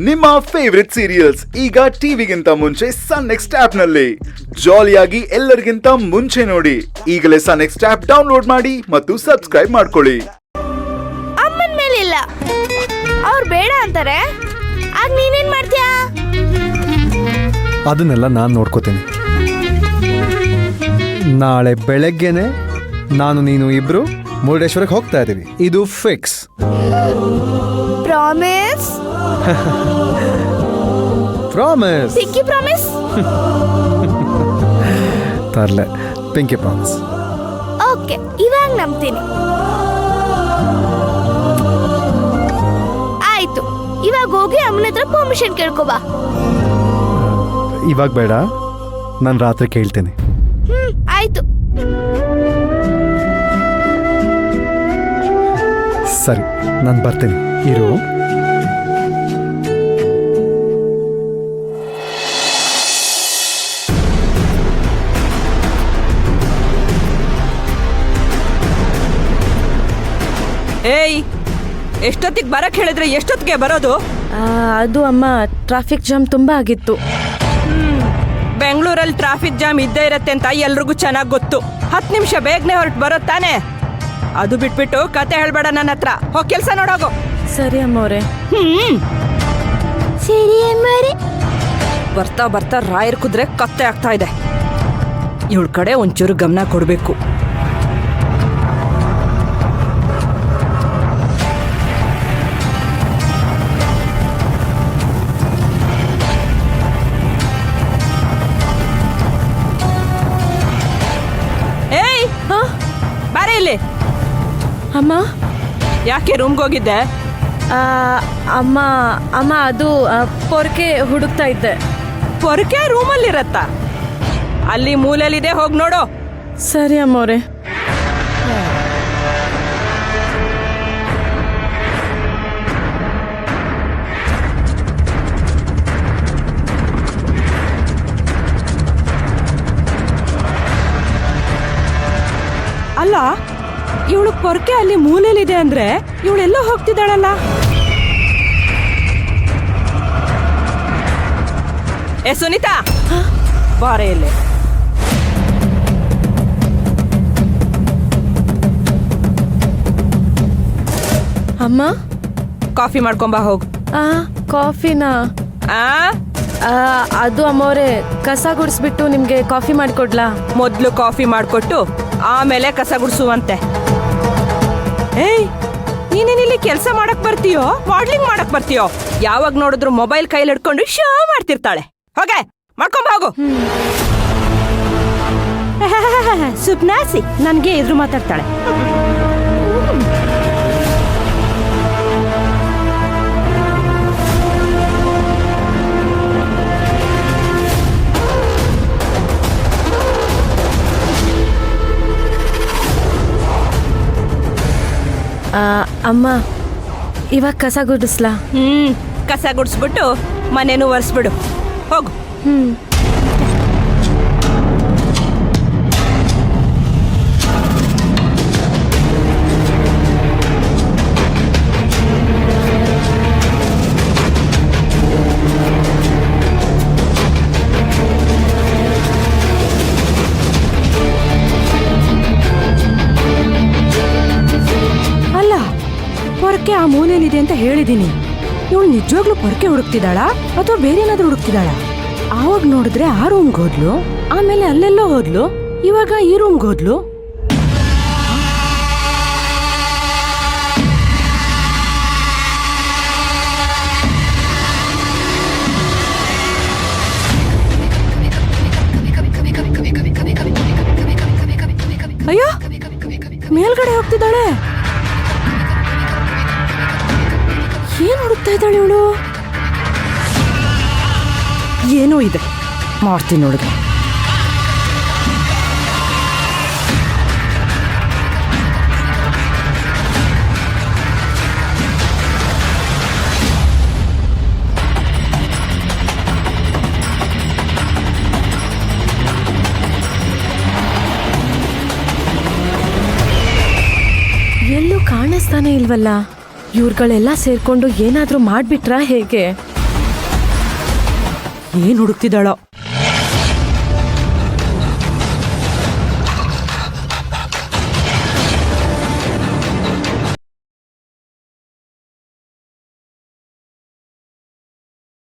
ನಿಮ್ಮ favourite serials ಈಗ ಟಿವಿಗಿಂತ ಮುಂಚೆ ಸನ್ ನೆಕ್ಸ್ಟ್ ಆಪ್ ನಲ್ಲಿ ಜಾಲಿಯಾಗಿ ಎಲ್ಲರಿಗಿಂತ ಮುಂಚೆ ನೋಡಿ. ಈಗಲೇ ಸನ್ ನೆಕ್ಸ್ಟ್ ಆಪ್ ಡೌನ್ಲೋಡ್ ಮಾಡಿ ಮತ್ತು ಸಬ್ಸ್ಕ್ರೈಬ್ ಮಾಡ್ಕೊಳ್ಳಿ. ಅಮ್ಮನ್ ಮೇಲಿಲ್ಲ, ಅವ್ರು ಬೇಡ ಅಂತಾರೆ, ಆಗ ನೀನೇನ್ ಮಾಡ್ತೀಯಾ? ಅದನ್ನೆಲ್ಲ ನಾನು ನೋಡ್ಕೋತೀನಿ. ನಾಳೆ ಬೆಳಗ್ಗೆನೆ ನಾನು ನೀನು ಇಬ್ರು ಮುರುಡೇಶ್ವರಕ್ಕೆ ಹೋಗ್ತಾ ಇದ್ದೀವಿ. ಇದು ಫಿಕ್ಸ್. ಪ್ರಾಮಿಸ್? ಪ್ರಾಮಿಸ್. ಸಿಕ್ಕಿ ಪ್ರಾಮಿಸ್? ತರ್ಲೆ pinky promise. ಓಕೆ, ಇವಾಗ ನಂಬ್ತೀನಿ. ಆಯ್ತು, ಇವಾಗ ಹೋಗಿ ಅಮ್ಮನ ಹತ್ರ ಪರ್ಮಿಷನ್ ಕೇಳ್ಕೊಬಾ. ಇವಾಗ ಬೇಡ, ನಾನು ರಾತ್ರಿ ಕೇಳ್ತೇನೆ. ಆಯ್ತು. ಸರಿ, ನಾನು ಬರ್ತೀನಿ. ಇರು. ಏಯ್, ಎಷ್ಟೊತ್ತಿಗೆ ಬರಕ್ ಹೇಳಿದ್ರೆ ಎಷ್ಟೊತ್ತಿಗೆ ಬರೋದು? ಅದು ಅಮ್ಮ, ಟ್ರಾಫಿಕ್ ಜಾಮ್ ತುಂಬಾ ಆಗಿತ್ತು. ಬೆಂಗಳೂರಲ್ಲಿ ಟ್ರಾಫಿಕ್ ಜಾಮ್ ಇದ್ದೇ ಇರತ್ತೆ ಅಂತ ಎಲ್ರಿಗೂ ಚೆನ್ನಾಗಿ ಗೊತ್ತು. 10 ನಿಮಿಷ ಬೇಗನೆ ಹೊರಟು ಬರೋದು ತಾನೆ. ಅದು ಬಿಟ್ಬಿಟ್ಟು ಕತೆ ಹೇಳ್ಬೇಡ ನನ್ನ ಹತ್ರ. ಹೋಗಿ ಕೆಲಸ ನೋಡೋಗು. ಸರಿ ಅಮ್ಮವ್ರೆ. ಸರಿ ಅಮ್ಮರೇ. ಬರ್ತಾ ಬರ್ತಾ ರಾಯರ್ ಕುದ್ರೆ ಕತ್ತೆ ಆಗ್ತಾ ಇದೆ. ಇವಳ ಕಡೆ ಒಂಚೂರು ಗಮನ ಕೊಡಬೇಕು. ಏಯ್, ಬಾರೆ ಇಲ್ಲಿ. ಅಮ್ಮ, ಯಾಕೆ ರೂಮ್ಗೆ ಹೋಗಿದ್ದೆ? ಅಮ್ಮ ಅಮ್ಮ ಅದು ಪೊರ್ಕೆ ಹುಡುಕ್ತಾ ಇದ್ದೆ. ಪೊರಕೆ ರೂಮಲ್ಲಿರತ್ತ? ಅಲ್ಲಿ ಮೂಲೆಯಲ್ಲಿದೆ, ಹೋಗಿ ನೋಡು. ಸರಿ ಅಮ್ಮವ್ರೆ. ಅಲ್ಲ, ಇವಳು ಪೊರಕೆ ಅಲ್ಲಿ ಮೂಲೆಯಲ್ಲಿದೆ ಅಂದ್ರೆ ಇವಳೆಲ್ಲೋ ಹೋಗ್ತಿದ್ದಾಳಲ್ಲ. ಏ ಸುನೀತಾ, ಬಾರೆ ಇಲ್ಲಿ. ಅಮ್ಮ, ಕಾಫಿ ಮಾಡ್ಕೊಂಬಾ ಹೋಗು. ಕಾಫಿನಾ? ಅದು ಅಮ್ಮವ್ರೆ, ಕಸ ಗುಡಿಸ್ಬಿಟ್ಟು ನಿಮ್ಗೆ ಕಾಫಿ ಮಾಡಿಕೊಡ್ಲಾ? ಮೊದ್ಲು ಕಾಫಿ ಮಾಡ್ಕೊಟ್ಟು ಆಮೇಲೆ ಕಸ ಗುಡಿಸುವಂತೆ. ಏಯ್, ನೀನೇನಿಲ್ಲಿ ಕೆಲಸ ಮಾಡಕ್ ಬರ್ತೀಯೋ ಮಾಡ್ಲಿಂಗ್ ಮಾಡಕ್ ಬರ್ತೀಯೋ? ಯಾವಾಗ ನೋಡಿದ್ರು ಮೊಬೈಲ್ ಕೈಲಿ ಹಿಡ್ಕೊಂಡು ಶೋ ಮಾಡ್ತಿರ್ತಾಳೆ. ಹೋಗೆ ಮಾಡ್ಕೊಂಬ ಹೋಗು. ಸುಪ್ನಾಸಿ ನನ್ಗೆ ಎದುರು ಮಾತಾಡ್ತಾಳೆ. ಅಮ್ಮ, ಇವಾಗ ಕಸ ಗುಡಿಸ್ಲಾ? ಕಸ ಗುಡಿಸ್ಬಿಟ್ಟು ಮನೇನು ಒರೆಸ್ಬಿಡು. ಹೋಗು. ಅಲ್ಲ, ಪೊರಕೆ ಆ ಮೂಲೆಯಲ್ಲಿದೆ ಅಂತ ಹೇಳಿದೀನಿ. ಇವಳು ನಿಜವಾಗ್ಲೂ ಪೊರಕೆ ಹುಡುಕ್ತಿದ್ದಾಳಾ ಅಥವಾ ಬೇರೆ ಏನಾದ್ರೂ ಹುಡುಕ್ತಿದ್ದಾಳಾ? ಆವಾಗ ನೋಡಿದ್ರೆ ಆ ರೂಮ್ಗೆ ಹೋದ್ಲು, ಆಮೇಲೆ ಅಲ್ಲೆಲ್ಲೋ ಹೋದ್ಲು, ಇವಾಗ ಈ ರೂಮ್ಗೆ ಹೋದ್ಲು. ಅಯ್ಯೋ, ಮೇಲ್ಗಡೆ ಹೋಗ್ತಿದ್ದಾಳೆ. ಏನ್ ಹುಡುಕ್ತಾ ಇದ್ದಾಳೆ ಇವಳು? ಏನೋ ಇದೆ, ಮಾಡ್ತೀನಿ ನೋಡಿದೆ. ಕಾಣಿಸ್ತಾನೆ ಇಲ್ವಲ್ಲ. ಇವ್ರುಗಳೆಲ್ಲ ಸೇರ್ಕೊಂಡು ಏನಾದ್ರೂ ಮಾಡ್ಬಿಟ್ರಾ ಹೇಗೆ? ಏನ್ ಹುಡುಕ್ತಿದ್ದಾಳೋ